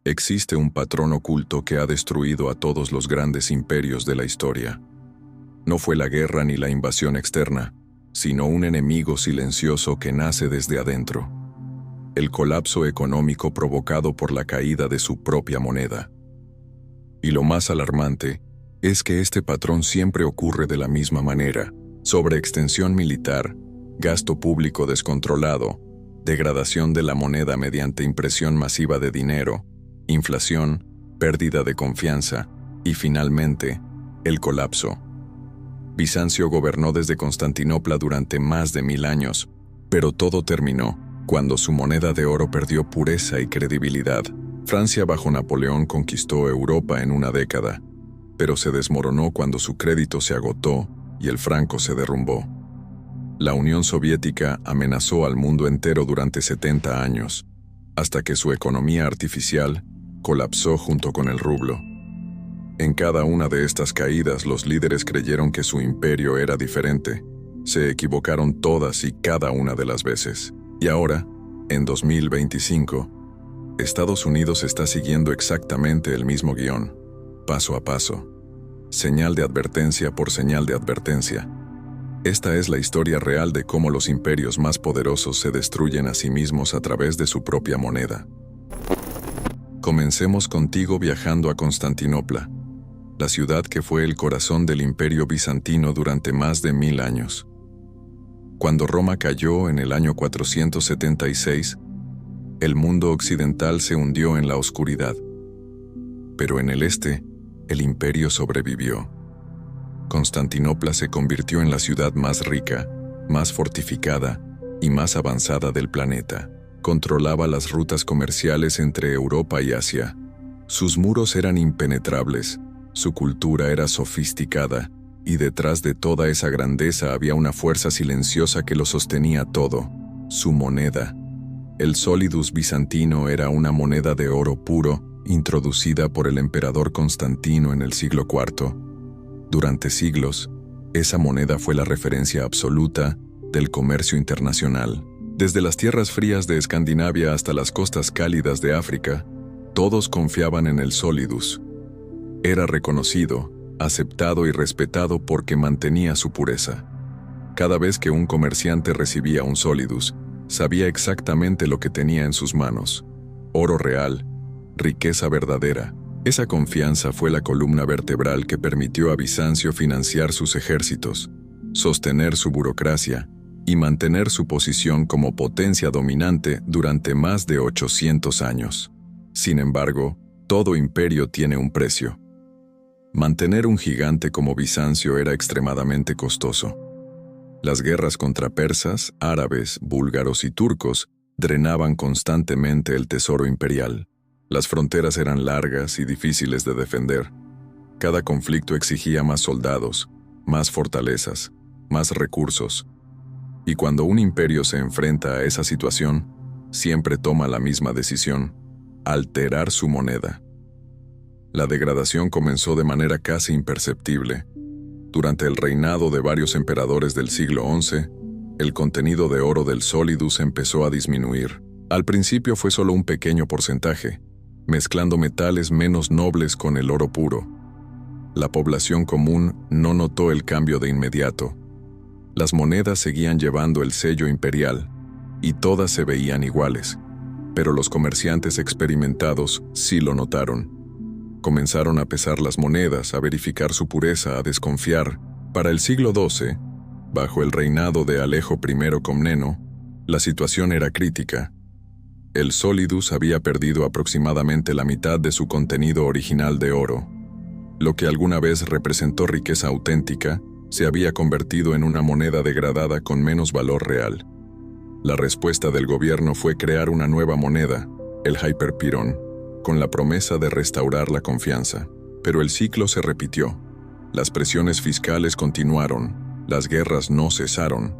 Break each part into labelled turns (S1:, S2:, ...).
S1: Existe un patrón oculto que ha destruido a todos los grandes imperios de la historia. No fue la guerra ni la invasión externa, sino un enemigo silencioso que nace desde adentro. El colapso económico provocado por la caída de su propia moneda. Y lo más alarmante es que este patrón siempre ocurre de la misma manera: sobreextensión militar, gasto público descontrolado, degradación de la moneda mediante impresión masiva de dinero, inflación, pérdida de confianza y, finalmente, el colapso. Bizancio gobernó desde Constantinopla durante más de 1000 años, pero todo terminó cuando su moneda de oro perdió pureza y credibilidad. Francia bajo Napoleón conquistó Europa en una década, pero se desmoronó cuando su crédito se agotó y el franco se derrumbó. La Unión Soviética amenazó al mundo entero durante 70 años, hasta que su economía artificial colapsó junto con el rublo. En cada una de estas caídas, los líderes creyeron que su imperio era diferente. Se equivocaron todas y cada una de las veces. Y ahora, en 2025, Estados Unidos está siguiendo exactamente el mismo guión, paso a paso, señal de advertencia por señal de advertencia. Esta es la historia real de cómo los imperios más poderosos se destruyen a sí mismos a través de su propia moneda. Comencemos contigo viajando a Constantinopla, la ciudad que fue el corazón del Imperio Bizantino durante más de 1000 años. Cuando Roma cayó en el año 476, el mundo occidental se hundió en la oscuridad. Pero en el este, el imperio sobrevivió. Constantinopla se convirtió en la ciudad más rica, más fortificada y más avanzada del planeta. Controlaba las rutas comerciales entre Europa y Asia. Sus muros eran impenetrables, su cultura era sofisticada, y detrás de toda esa grandeza había una fuerza silenciosa que lo sostenía todo: su moneda. El solidus bizantino era una moneda de oro puro, introducida por el emperador Constantino en el siglo IV. Durante siglos, esa moneda fue la referencia absoluta del comercio internacional. Desde las tierras frías de Escandinavia hasta las costas cálidas de África, todos confiaban en el solidus. Era reconocido, aceptado y respetado porque mantenía su pureza. Cada vez que un comerciante recibía un solidus, sabía exactamente lo que tenía en sus manos: oro real, riqueza verdadera. Esa confianza fue la columna vertebral que permitió a Bizancio financiar sus ejércitos, sostener su burocracia y mantener su posición como potencia dominante durante más de 800 años. Sin embargo, todo imperio tiene un precio. Mantener un gigante como Bizancio era extremadamente costoso. Las guerras contra persas, árabes, búlgaros y turcos drenaban constantemente el tesoro imperial. Las fronteras eran largas y difíciles de defender. Cada conflicto exigía más soldados, más fortalezas, más recursos. Y cuando un imperio se enfrenta a esa situación, siempre toma la misma decisión: alterar su moneda. La degradación comenzó de manera casi imperceptible. Durante el reinado de varios emperadores del siglo XI, el contenido de oro del solidus empezó a disminuir. Al principio fue solo un pequeño porcentaje, mezclando metales menos nobles con el oro puro. La población común no notó el cambio de inmediato. Las monedas seguían llevando el sello imperial, y todas se veían iguales, pero los comerciantes experimentados sí lo notaron. Comenzaron a pesar las monedas, a verificar su pureza, a desconfiar. Para el siglo XII, bajo el reinado de Alejo I Comneno, la situación era crítica. El solidus había perdido aproximadamente la mitad de su contenido original de oro. Lo que alguna vez representó riqueza auténtica, se había convertido en una moneda degradada con menos valor real. La respuesta del gobierno fue crear una nueva moneda, el hyperpirón, con la promesa de restaurar la confianza. Pero el ciclo se repitió. Las presiones fiscales continuaron, las guerras no cesaron,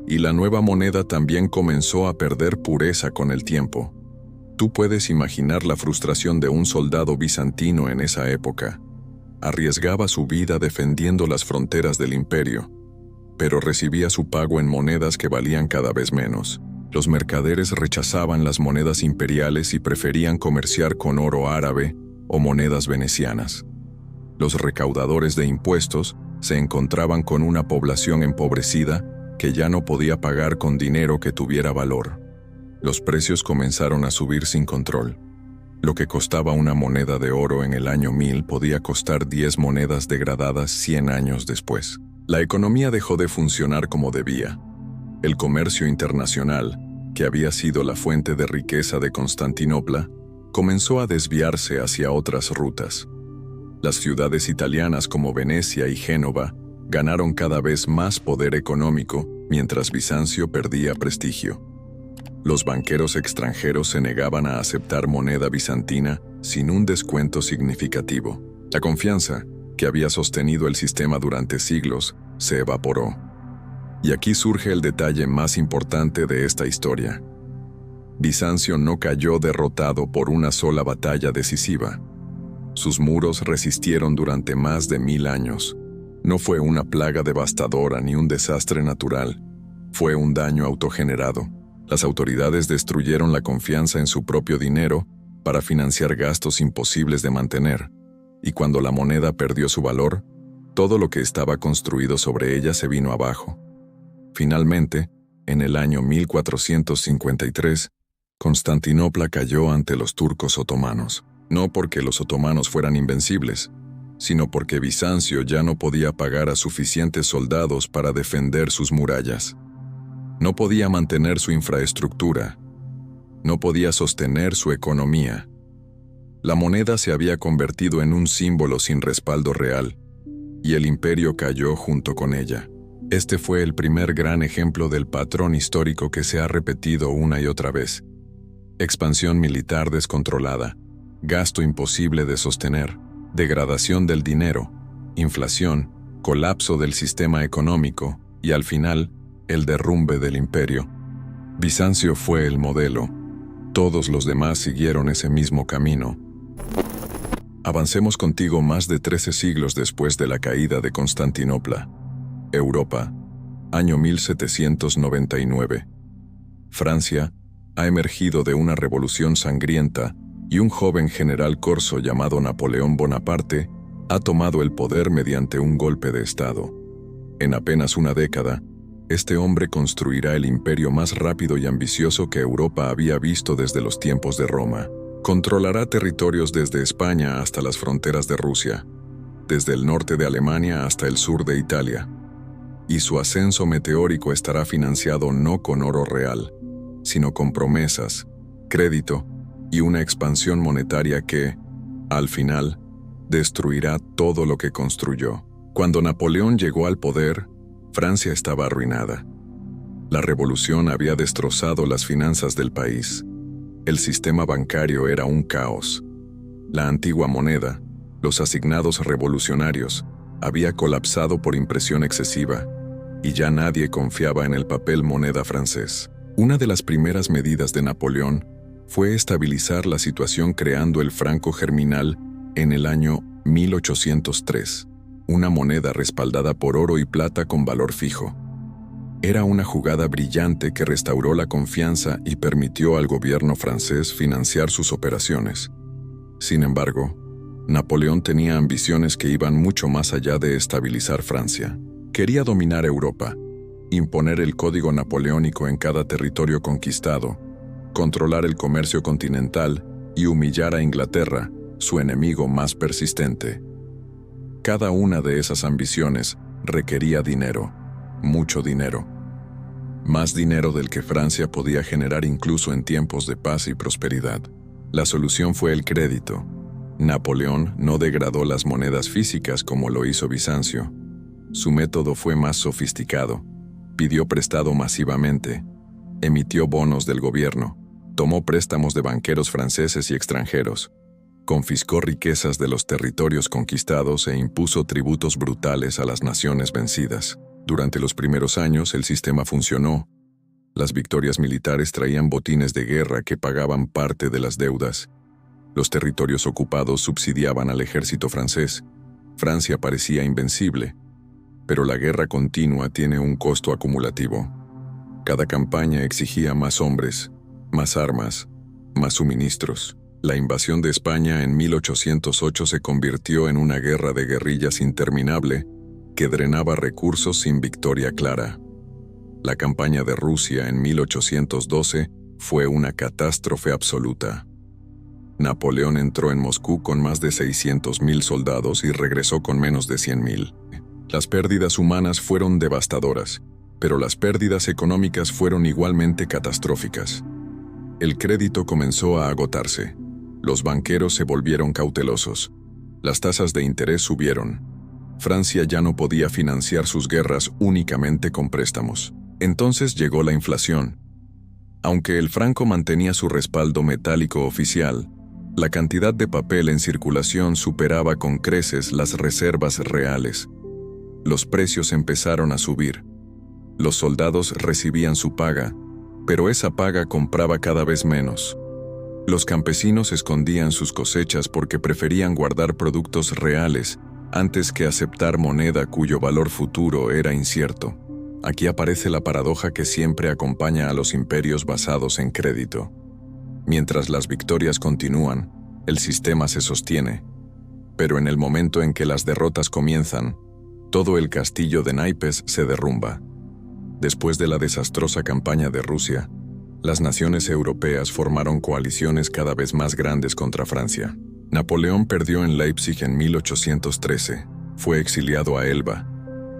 S1: y la nueva moneda también comenzó a perder pureza con el tiempo. Tú puedes imaginar la frustración de un soldado bizantino en esa época. Arriesgaba su vida defendiendo las fronteras del imperio, pero recibía su pago en monedas que valían cada vez menos. Los mercaderes rechazaban las monedas imperiales y preferían comerciar con oro árabe o monedas venecianas. Los recaudadores de impuestos se encontraban con una población empobrecida que ya no podía pagar con dinero que tuviera valor. Los precios comenzaron a subir sin control. Lo que costaba una moneda de oro en el año 1000 podía costar 10 monedas degradadas 100 años después. La economía dejó de funcionar como debía. El comercio internacional, que había sido la fuente de riqueza de Constantinopla, comenzó a desviarse hacia otras rutas. Las ciudades italianas como Venecia y Génova ganaron cada vez más poder económico, mientras Bizancio perdía prestigio. Los banqueros extranjeros se negaban a aceptar moneda bizantina sin un descuento significativo. La confianza, que había sostenido el sistema durante siglos, se evaporó. Y aquí surge el detalle más importante de esta historia. Bizancio no cayó derrotado por una sola batalla decisiva. Sus muros resistieron durante más de 1000 años. No fue una plaga devastadora ni un desastre natural. Fue un daño autogenerado. Las autoridades destruyeron la confianza en su propio dinero para financiar gastos imposibles de mantener, y cuando la moneda perdió su valor, todo lo que estaba construido sobre ella se vino abajo. Finalmente, en el año 1453, Constantinopla cayó ante los turcos otomanos, no porque los otomanos fueran invencibles, sino porque Bizancio ya no podía pagar a suficientes soldados para defender sus murallas. No podía mantener su infraestructura. No podía sostener su economía. La moneda se había convertido en un símbolo sin respaldo real, y el imperio cayó junto con ella. Este fue el primer gran ejemplo del patrón histórico que se ha repetido una y otra vez. Expansión militar descontrolada, gasto imposible de sostener, degradación del dinero, inflación, colapso del sistema económico y, al final, el derrumbe del imperio. Bizancio fue el modelo. Todos los demás siguieron ese mismo camino. Avancemos contigo más de 13 siglos después de la caída de Constantinopla. Europa, año 1799. Francia ha emergido de una revolución sangrienta y un joven general corso llamado Napoleón Bonaparte ha tomado el poder mediante un golpe de Estado. En apenas una década, este hombre construirá el imperio más rápido y ambicioso que Europa había visto desde los tiempos de Roma. Controlará territorios desde España hasta las fronteras de Rusia, desde el norte de Alemania hasta el sur de Italia. Y su ascenso meteórico estará financiado no con oro real, sino con promesas, crédito y una expansión monetaria que, al final, destruirá todo lo que construyó. Cuando Napoleón llegó al poder, Francia estaba arruinada. La revolución había destrozado las finanzas del país. El sistema bancario era un caos. La antigua moneda, los asignados revolucionarios, había colapsado por impresión excesiva, y ya nadie confiaba en el papel moneda francés. Una de las primeras medidas de Napoleón fue estabilizar la situación creando el franco germinal en el año 1803. Una moneda respaldada por oro y plata con valor fijo. Era una jugada brillante que restauró la confianza y permitió al gobierno francés financiar sus operaciones. Sin embargo, Napoleón tenía ambiciones que iban mucho más allá de estabilizar Francia. Quería dominar Europa, imponer el código napoleónico en cada territorio conquistado, controlar el comercio continental y humillar a Inglaterra, su enemigo más persistente. Cada una de esas ambiciones requería dinero, mucho dinero. Más dinero del que Francia podía generar incluso en tiempos de paz y prosperidad. La solución fue el crédito. Napoleón no degradó las monedas físicas como lo hizo Bizancio. Su método fue más sofisticado. Pidió prestado masivamente, emitió bonos del gobierno, tomó préstamos de banqueros franceses y extranjeros, confiscó riquezas de los territorios conquistados e impuso tributos brutales a las naciones vencidas. Durante los primeros años el sistema funcionó. Las victorias militares traían botines de guerra que pagaban parte de las deudas. Los territorios ocupados subsidiaban al ejército francés. Francia parecía invencible, pero la guerra continua tiene un costo acumulativo. Cada campaña exigía más hombres, más armas, más suministros. La invasión de España en 1808 se convirtió en una guerra de guerrillas interminable que drenaba recursos sin victoria clara. La campaña de Rusia en 1812 fue una catástrofe absoluta. Napoleón entró en Moscú con más de 600.000 soldados y regresó con menos de 100.000. Las pérdidas humanas fueron devastadoras, pero las pérdidas económicas fueron igualmente catastróficas. El crédito comenzó a agotarse. Los banqueros se volvieron cautelosos. Las tasas de interés subieron. Francia ya no podía financiar sus guerras únicamente con préstamos. Entonces llegó la inflación. Aunque el franco mantenía su respaldo metálico oficial, la cantidad de papel en circulación superaba con creces las reservas reales. Los precios empezaron a subir. Los soldados recibían su paga, pero esa paga compraba cada vez menos. Los campesinos escondían sus cosechas porque preferían guardar productos reales antes que aceptar moneda cuyo valor futuro era incierto. Aquí aparece la paradoja que siempre acompaña a los imperios basados en crédito. Mientras las victorias continúan, el sistema se sostiene. Pero en el momento en que las derrotas comienzan, todo el castillo de naipes se derrumba. Después de la desastrosa campaña de Rusia, las naciones europeas formaron coaliciones cada vez más grandes contra Francia. Napoleón perdió en Leipzig en 1813, fue exiliado a Elba,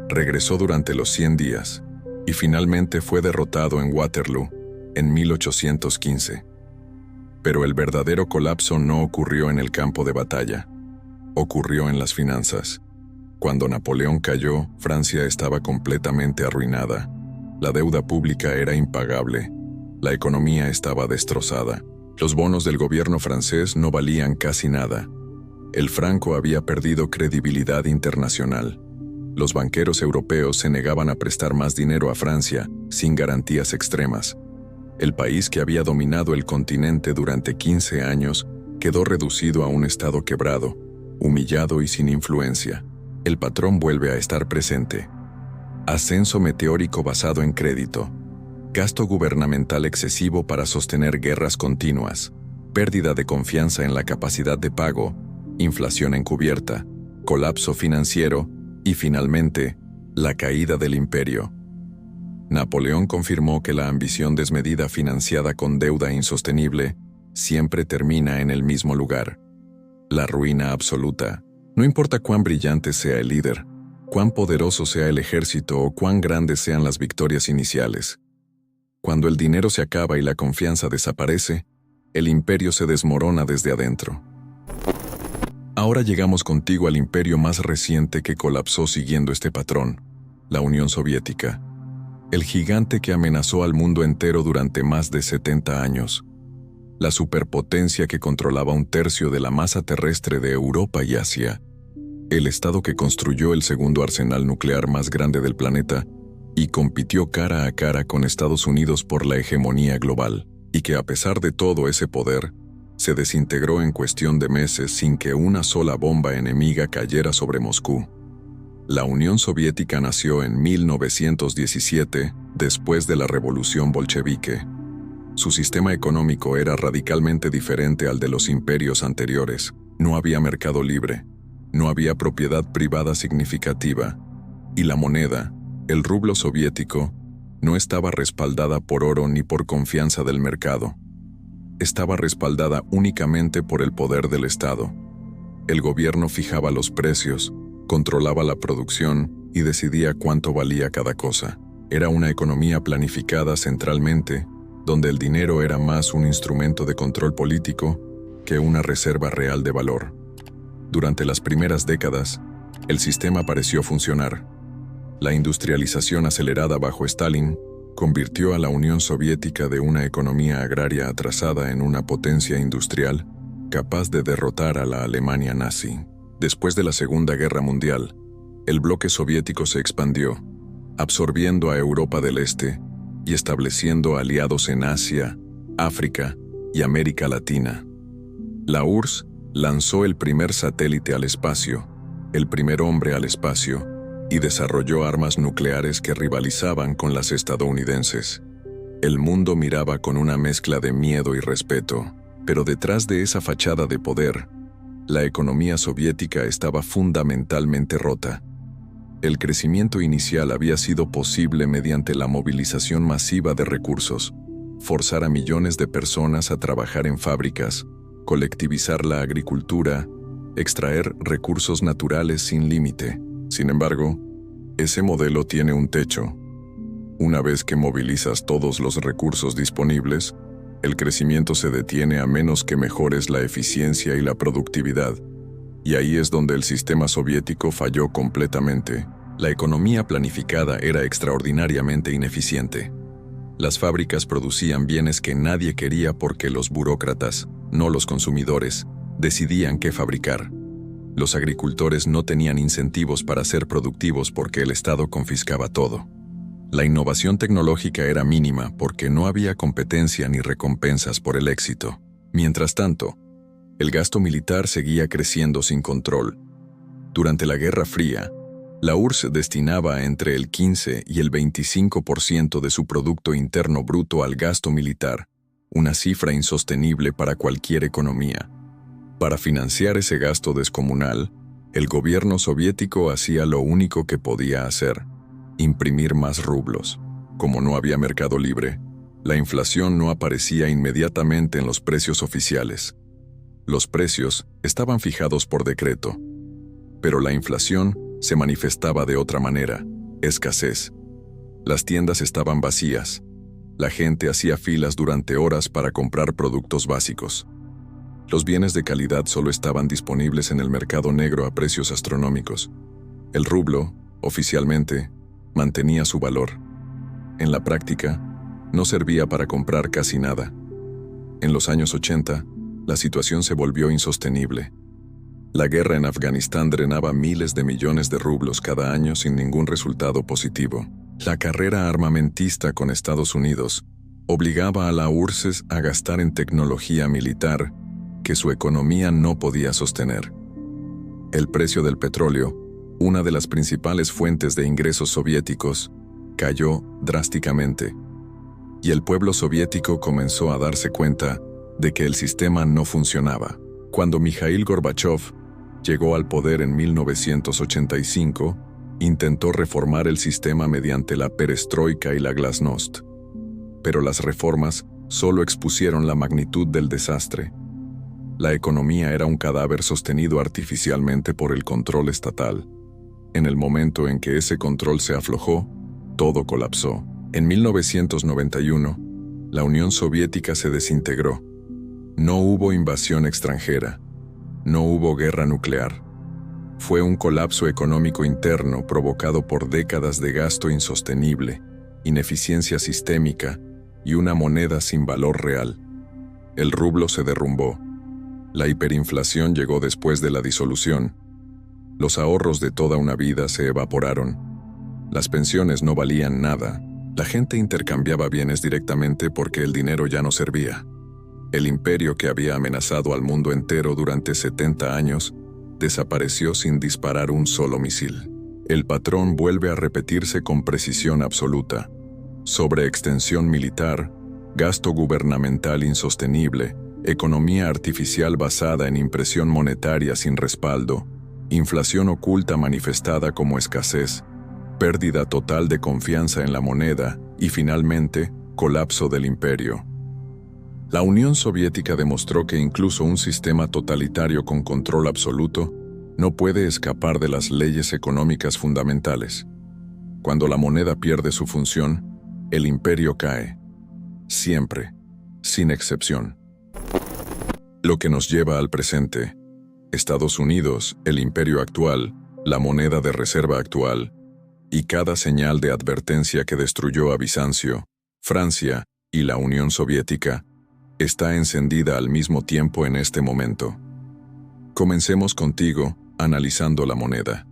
S1: regresó durante los 100 días y finalmente fue derrotado en Waterloo en 1815. Pero el verdadero colapso no ocurrió en el campo de batalla, ocurrió en las finanzas. Cuando Napoleón cayó, Francia estaba completamente arruinada. La deuda pública era impagable. La economía estaba destrozada. Los bonos del gobierno francés no valían casi nada. El franco había perdido credibilidad internacional. Los banqueros europeos se negaban a prestar más dinero a Francia sin garantías extremas. El país que había dominado el continente durante 15 años quedó reducido a un estado quebrado, humillado y sin influencia. El patrón vuelve a estar presente. Ascenso meteórico basado en crédito. Gasto gubernamental excesivo para sostener guerras continuas, pérdida de confianza en la capacidad de pago, inflación encubierta, colapso financiero y, finalmente, la caída del imperio. Napoleón confirmó que la ambición desmedida financiada con deuda insostenible siempre termina en el mismo lugar: la ruina absoluta. No importa cuán brillante sea el líder, cuán poderoso sea el ejército o cuán grandes sean las victorias iniciales. Cuando el dinero se acaba y la confianza desaparece, el imperio se desmorona desde adentro. Ahora llegamos contigo al imperio más reciente que colapsó siguiendo este patrón, la Unión Soviética. El gigante que amenazó al mundo entero durante más de 70 años. La superpotencia que controlaba un tercio de la masa terrestre de Europa y Asia. El estado que construyó el segundo arsenal nuclear más grande del planeta y compitió cara a cara con Estados Unidos por la hegemonía global, y que a pesar de todo ese poder, se desintegró en cuestión de meses sin que una sola bomba enemiga cayera sobre Moscú. La Unión Soviética nació en 1917, después de la Revolución Bolchevique. Su sistema económico era radicalmente diferente al de los imperios anteriores. No había mercado libre, no había propiedad privada significativa, y la moneda, el rublo soviético, no estaba respaldada por oro ni por confianza del mercado. Estaba respaldada únicamente por el poder del Estado. El gobierno fijaba los precios, controlaba la producción y decidía cuánto valía cada cosa. Era una economía planificada centralmente, donde el dinero era más un instrumento de control político que una reserva real de valor. Durante las primeras décadas, el sistema pareció funcionar. La industrialización acelerada bajo Stalin convirtió a la Unión Soviética de una economía agraria atrasada en una potencia industrial capaz de derrotar a la Alemania nazi. Después de la Segunda Guerra Mundial, el bloque soviético se expandió, absorbiendo a Europa del Este y estableciendo aliados en Asia, África y América Latina. La URSS lanzó el primer satélite al espacio, el primer hombre al espacio, y desarrolló armas nucleares que rivalizaban con las estadounidenses. El mundo miraba con una mezcla de miedo y respeto, pero detrás de esa fachada de poder, la economía soviética estaba fundamentalmente rota. El crecimiento inicial había sido posible mediante la movilización masiva de recursos, forzar a millones de personas a trabajar en fábricas, colectivizar la agricultura, extraer recursos naturales sin límite. Sin embargo, ese modelo tiene un techo. Una vez que movilizas todos los recursos disponibles, el crecimiento se detiene a menos que mejores la eficiencia y la productividad. Y ahí es donde el sistema soviético falló completamente. La economía planificada era extraordinariamente ineficiente. Las fábricas producían bienes que nadie quería porque los burócratas, no los consumidores, decidían qué fabricar. Los agricultores no tenían incentivos para ser productivos porque el Estado confiscaba todo. La innovación tecnológica era mínima porque no había competencia ni recompensas por el éxito. Mientras tanto, el gasto militar seguía creciendo sin control. Durante la Guerra Fría, la URSS destinaba entre el 15 y el 25% de su Producto Interno Bruto al gasto militar, una cifra insostenible para cualquier economía. Para financiar ese gasto descomunal, el gobierno soviético hacía lo único que podía hacer: imprimir más rublos. Como no había mercado libre, la inflación no aparecía inmediatamente en los precios oficiales. Los precios estaban fijados por decreto, pero la inflación se manifestaba de otra manera: escasez. Las tiendas estaban vacías. La gente hacía filas durante horas para comprar productos básicos. Los bienes de calidad solo estaban disponibles en el mercado negro a precios astronómicos. El rublo, oficialmente, mantenía su valor. En la práctica, no servía para comprar casi nada. En los años 80, la situación se volvió insostenible. La guerra en Afganistán drenaba miles de millones de rublos cada año sin ningún resultado positivo. La carrera armamentista con Estados Unidos obligaba a la URSS a gastar en tecnología militar que su economía no podía sostener. El precio del petróleo, una de las principales fuentes de ingresos soviéticos, cayó drásticamente, y el pueblo soviético comenzó a darse cuenta de que el sistema no funcionaba. Cuando Mikhail Gorbachev llegó al poder en 1985, intentó reformar el sistema mediante la perestroika y la glasnost. Pero las reformas solo expusieron la magnitud del desastre. La economía era un cadáver sostenido artificialmente por el control estatal. En el momento en que ese control se aflojó, todo colapsó. En 1991, la Unión Soviética se desintegró. No hubo invasión extranjera. No hubo guerra nuclear. Fue un colapso económico interno provocado por décadas de gasto insostenible, ineficiencia sistémica y una moneda sin valor real. El rublo se derrumbó. La hiperinflación llegó después de la disolución. Los ahorros de toda una vida se evaporaron. Las pensiones no valían nada. La gente intercambiaba bienes directamente porque el dinero ya no servía. El imperio que había amenazado al mundo entero durante 70 años desapareció sin disparar un solo misil. El patrón vuelve a repetirse con precisión absoluta. Sobreextensión militar, gasto gubernamental insostenible, economía artificial basada en impresión monetaria sin respaldo, inflación oculta manifestada como escasez, pérdida total de confianza en la moneda y, finalmente, colapso del imperio. La Unión Soviética demostró que incluso un sistema totalitario con control absoluto no puede escapar de las leyes económicas fundamentales. Cuando la moneda pierde su función, el imperio cae. Siempre, sin excepción. Lo que nos lleva al presente: Estados Unidos, el imperio actual, la moneda de reserva actual, y cada señal de advertencia que destruyó a Bizancio, Francia y la Unión Soviética está encendida al mismo tiempo en este momento. Comencemos contigo, analizando la moneda.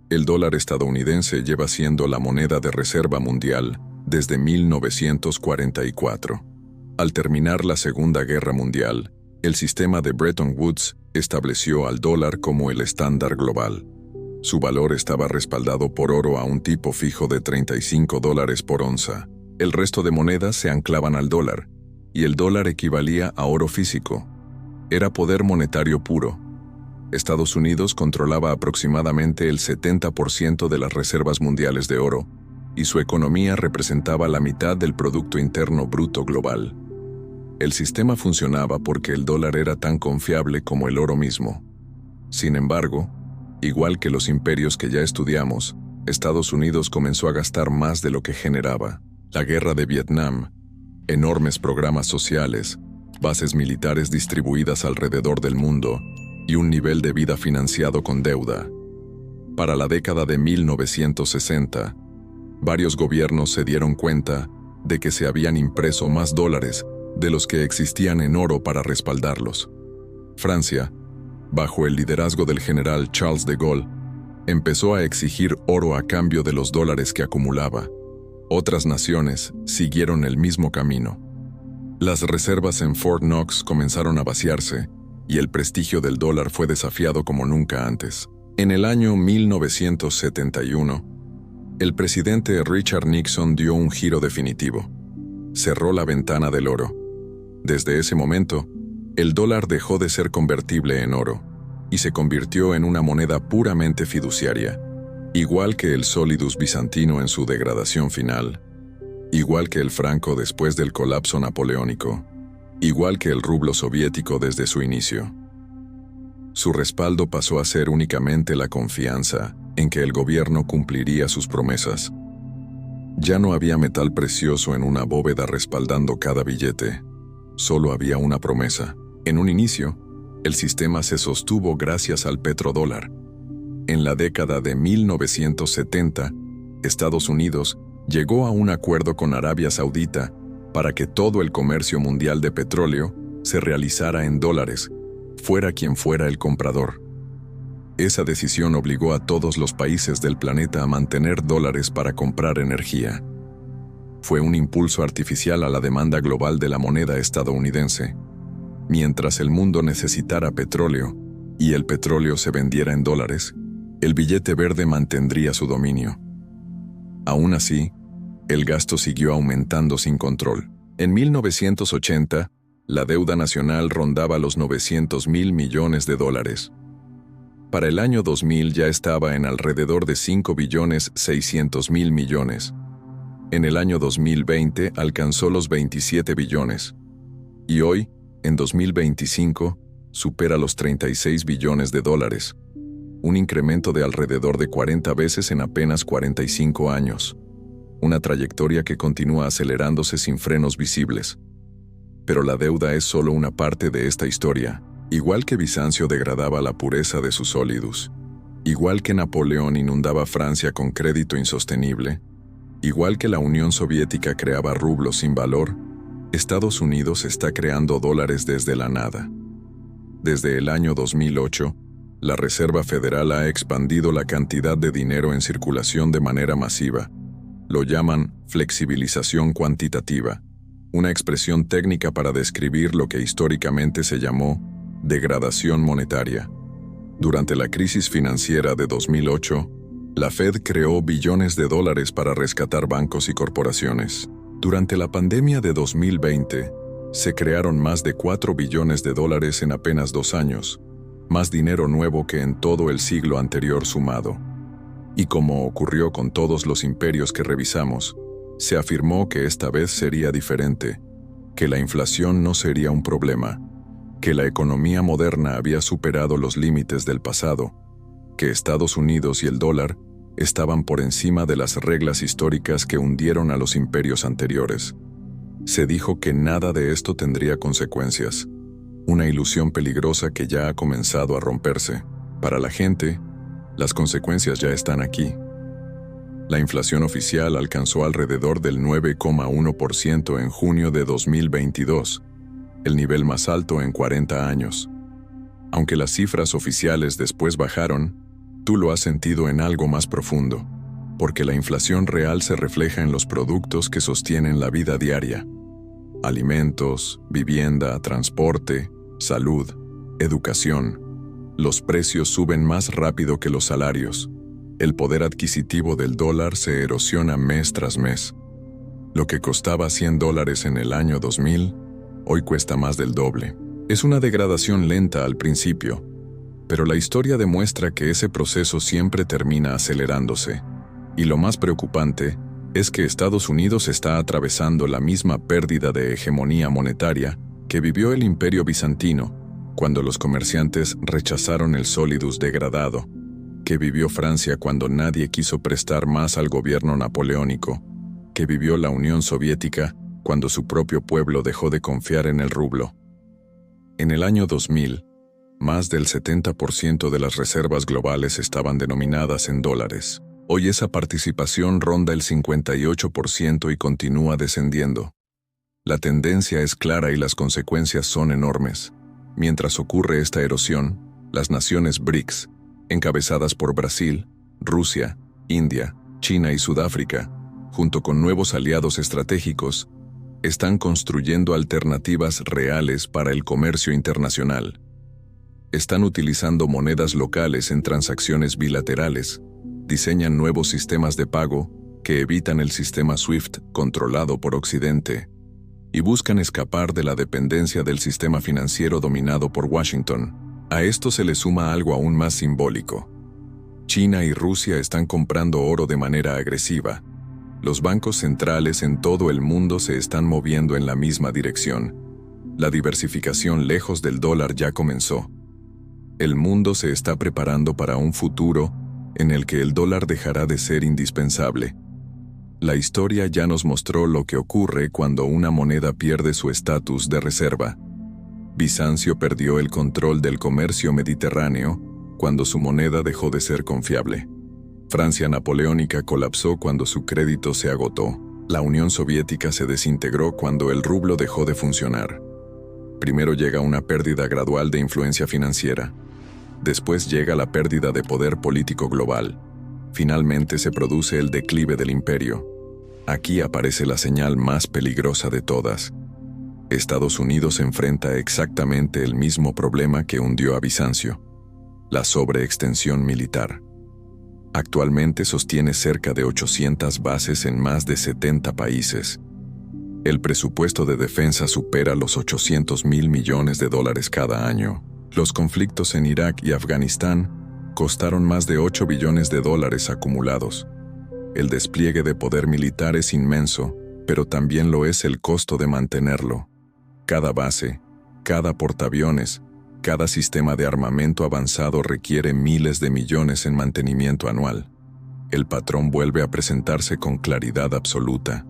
S1: El dólar estadounidense lleva siendo la moneda de reserva mundial desde 1944. Al terminar la Segunda Guerra Mundial, el sistema de Bretton Woods estableció al dólar como el estándar global. Su valor estaba respaldado por oro a un tipo fijo de $35 por onza. El resto de monedas se anclaban al dólar, y el dólar equivalía a oro físico. Era poder monetario puro. Estados Unidos controlaba aproximadamente el 70% de las reservas mundiales de oro, y su economía representaba la mitad del Producto Interno Bruto global. El sistema funcionaba porque el dólar era tan confiable como el oro mismo. Sin embargo, igual que los imperios que ya estudiamos, Estados Unidos comenzó a gastar más de lo que generaba. La guerra de Vietnam, enormes programas sociales, bases militares distribuidas alrededor del mundo y un nivel de vida financiado con deuda. Para la década de 1960, varios gobiernos se dieron cuenta de que se habían impreso más dólares de los que existían en oro para respaldarlos. Francia, bajo el liderazgo del general Charles de Gaulle, empezó a exigir oro a cambio de los dólares que acumulaba. Otras naciones siguieron el mismo camino. Las reservas en Fort Knox comenzaron a vaciarse y el prestigio del dólar fue desafiado como nunca antes. En el año 1971, el presidente Richard Nixon dio un giro definitivo. Cerró la ventana del oro. Desde ese momento, el dólar dejó de ser convertible en oro y se convirtió en una moneda puramente fiduciaria, igual que el solidus bizantino en su degradación final, igual que el franco después del colapso napoleónico, igual que el rublo soviético desde su inicio. Su respaldo pasó a ser únicamente la confianza en que el gobierno cumpliría sus promesas. Ya no había metal precioso en una bóveda respaldando cada billete, solo había una promesa. En un inicio, el sistema se sostuvo gracias al petrodólar. En la década de 1970, Estados Unidos llegó a un acuerdo con Arabia Saudita para que todo el comercio mundial de petróleo se realizara en dólares, fuera quien fuera el comprador. Esa decisión obligó a todos los países del planeta a mantener dólares para comprar energía. Fue un impulso artificial a la demanda global de la moneda estadounidense. Mientras el mundo necesitara petróleo y el petróleo se vendiera en dólares, el billete verde mantendría su dominio. Aún así, el gasto siguió aumentando sin control. En 1980, la deuda nacional rondaba los 900.000 millones de dólares. Para el año 2000 ya estaba en alrededor de 5.600.000 millones. En el año 2020 alcanzó los 27 billones. Y hoy, en 2025, supera los 36 billones de dólares. Un incremento de alrededor de 40 veces en apenas 45 años. Una trayectoria que continúa acelerándose sin frenos visibles. Pero la deuda es solo una parte de esta historia. Igual que Bizancio degradaba la pureza de su solidus, igual que Napoleón inundaba Francia con crédito insostenible, igual que la Unión Soviética creaba rublos sin valor, Estados Unidos está creando dólares desde la nada. Desde el año 2008, la Reserva Federal ha expandido la cantidad de dinero en circulación de manera masiva. Lo llaman flexibilización cuantitativa, una expresión técnica para describir lo que históricamente se llamó degradación monetaria. Durante la crisis financiera de 2008, la Fed creó billones de dólares para rescatar bancos y corporaciones. Durante la pandemia de 2020, se crearon más de 4 billones de dólares en apenas 2 años, más dinero nuevo que en todo el siglo anterior sumado. Y como ocurrió con todos los imperios que revisamos, se afirmó que esta vez sería diferente, que la inflación no sería un problema, que la economía moderna había superado los límites del pasado, que Estados Unidos y el dólar estaban por encima de las reglas históricas que hundieron a los imperios anteriores. Se dijo que nada de esto tendría consecuencias, una ilusión peligrosa que ya ha comenzado a romperse. Para la gente, las consecuencias ya están aquí. La inflación oficial alcanzó alrededor del 9,1% en junio de 2022, el nivel más alto en 40 años. Aunque las cifras oficiales después bajaron, tú lo has sentido en algo más profundo, porque la inflación real se refleja en los productos que sostienen la vida diaria. Alimentos, vivienda, transporte, salud, educación. Los precios suben más rápido que los salarios. El poder adquisitivo del dólar se erosiona mes tras mes. Lo que costaba $100 en el año 2000, hoy cuesta más del doble. Es una degradación lenta al principio, pero la historia demuestra que ese proceso siempre termina acelerándose. Y lo más preocupante es que Estados Unidos está atravesando la misma pérdida de hegemonía monetaria que vivió el Imperio Bizantino cuando los comerciantes rechazaron el solidus degradado, que vivió Francia cuando nadie quiso prestar más al gobierno napoleónico, que vivió la Unión Soviética cuando su propio pueblo dejó de confiar en el rublo. En el año 2000, más del 70% de las reservas globales estaban denominadas en dólares. Hoy esa participación ronda el 58% y continúa descendiendo. La tendencia es clara y las consecuencias son enormes. Mientras ocurre esta erosión, las naciones BRICS, encabezadas por Brasil, Rusia, India, China y Sudáfrica, junto con nuevos aliados estratégicos, están construyendo alternativas reales para el comercio internacional. Están utilizando monedas locales en transacciones bilaterales, diseñan nuevos sistemas de pago que evitan el sistema SWIFT controlado por Occidente y buscan escapar de la dependencia del sistema financiero dominado por Washington. A esto se le suma algo aún más simbólico. China y Rusia están comprando oro de manera agresiva. Los bancos centrales en todo el mundo se están moviendo en la misma dirección. La diversificación lejos del dólar ya comenzó. El mundo se está preparando para un futuro en el que el dólar dejará de ser indispensable. La historia ya nos mostró lo que ocurre cuando una moneda pierde su estatus de reserva. Bizancio perdió el control del comercio mediterráneo cuando su moneda dejó de ser confiable. Francia napoleónica colapsó cuando su crédito se agotó. La Unión Soviética se desintegró cuando el rublo dejó de funcionar. Primero llega una pérdida gradual de influencia financiera. Después llega la pérdida de poder político global. Finalmente se produce el declive del imperio. Aquí aparece la señal más peligrosa de todas. Estados Unidos enfrenta exactamente el mismo problema que hundió a Bizancio: la sobreextensión militar. Actualmente sostiene cerca de 800 bases en más de 70 países. El presupuesto de defensa supera los $800.000 millones cada año. Los conflictos en Irak y Afganistán costaron más de $8 billones acumulados. El despliegue de poder militar es inmenso, pero también lo es el costo de mantenerlo. Cada base, cada portaaviones, cada sistema de armamento avanzado requiere miles de millones en mantenimiento anual. El patrón vuelve a presentarse con claridad absoluta.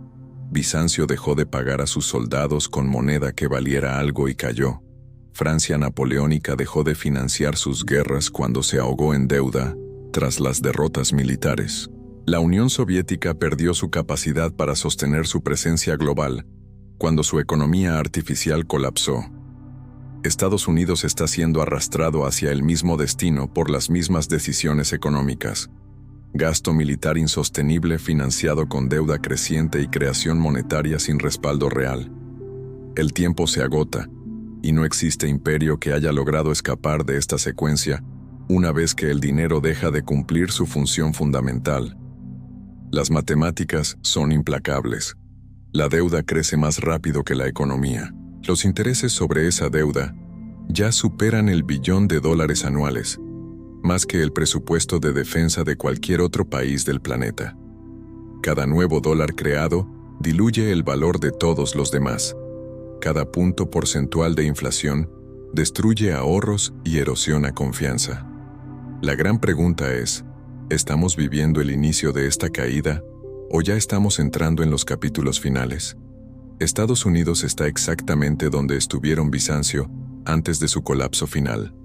S1: Bizancio dejó de pagar a sus soldados con moneda que valiera algo y cayó. Francia napoleónica dejó de financiar sus guerras cuando se ahogó en deuda tras las derrotas militares. La Unión Soviética perdió su capacidad para sostener su presencia global cuando su economía artificial colapsó. Estados Unidos está siendo arrastrado hacia el mismo destino por las mismas decisiones económicas. Gasto militar insostenible financiado con deuda creciente y creación monetaria sin respaldo real. El tiempo se agota, y no existe imperio que haya logrado escapar de esta secuencia una vez que el dinero deja de cumplir su función fundamental. Las matemáticas son implacables. La deuda crece más rápido que la economía. Los intereses sobre esa deuda ya superan el $1 billón anuales, más que el presupuesto de defensa de cualquier otro país del planeta. Cada nuevo dólar creado diluye el valor de todos los demás. Cada punto porcentual de inflación destruye ahorros y erosiona confianza. La gran pregunta es, ¿estamos viviendo el inicio de esta caída o ya estamos entrando en los capítulos finales? Estados Unidos está exactamente donde estuvieron Bizancio antes de su colapso final,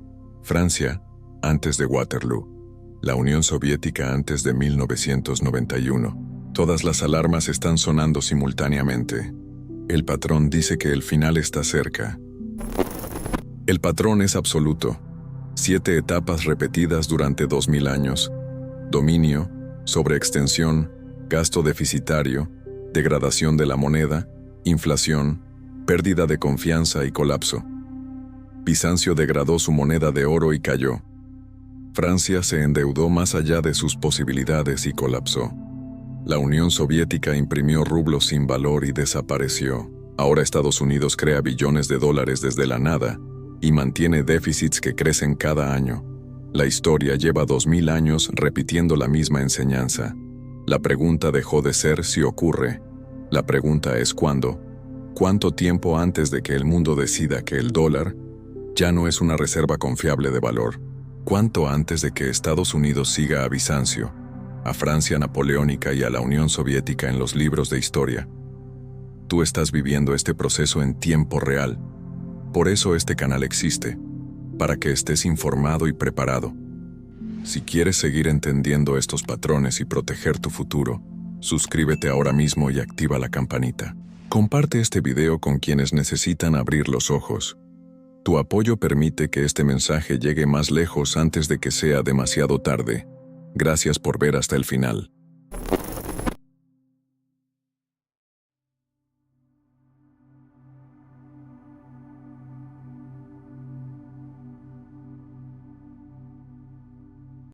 S1: Francia antes de Waterloo, la Unión Soviética antes de 1991. Todas las alarmas están sonando simultáneamente. El patrón dice que el final está cerca. El patrón es absoluto. 7 etapas repetidas durante 2000 años. Dominio, sobreextensión, gasto deficitario, degradación de la moneda, inflación, pérdida de confianza y colapso. Bizancio degradó su moneda de oro y cayó. Francia se endeudó más allá de sus posibilidades y colapsó. La Unión Soviética imprimió rublos sin valor y desapareció. Ahora Estados Unidos crea billones de dólares desde la nada y mantiene déficits que crecen cada año. La historia lleva 2000 años repitiendo la misma enseñanza. La pregunta dejó de ser si ocurre. La pregunta es ¿cuándo? ¿Cuánto tiempo antes de que el mundo decida que el dólar ya no es una reserva confiable de valor? ¿Cuánto antes de que Estados Unidos siga a Bizancio, a Francia napoleónica y a la Unión Soviética en los libros de historia? Tú estás viviendo este proceso en tiempo real. Por eso este canal existe, para que estés informado y preparado. Si quieres seguir entendiendo estos patrones y proteger tu futuro, suscríbete ahora mismo y activa la campanita. Comparte este video con quienes necesitan abrir los ojos. Tu apoyo permite que este mensaje llegue más lejos antes de que sea demasiado tarde. Gracias por ver hasta el final.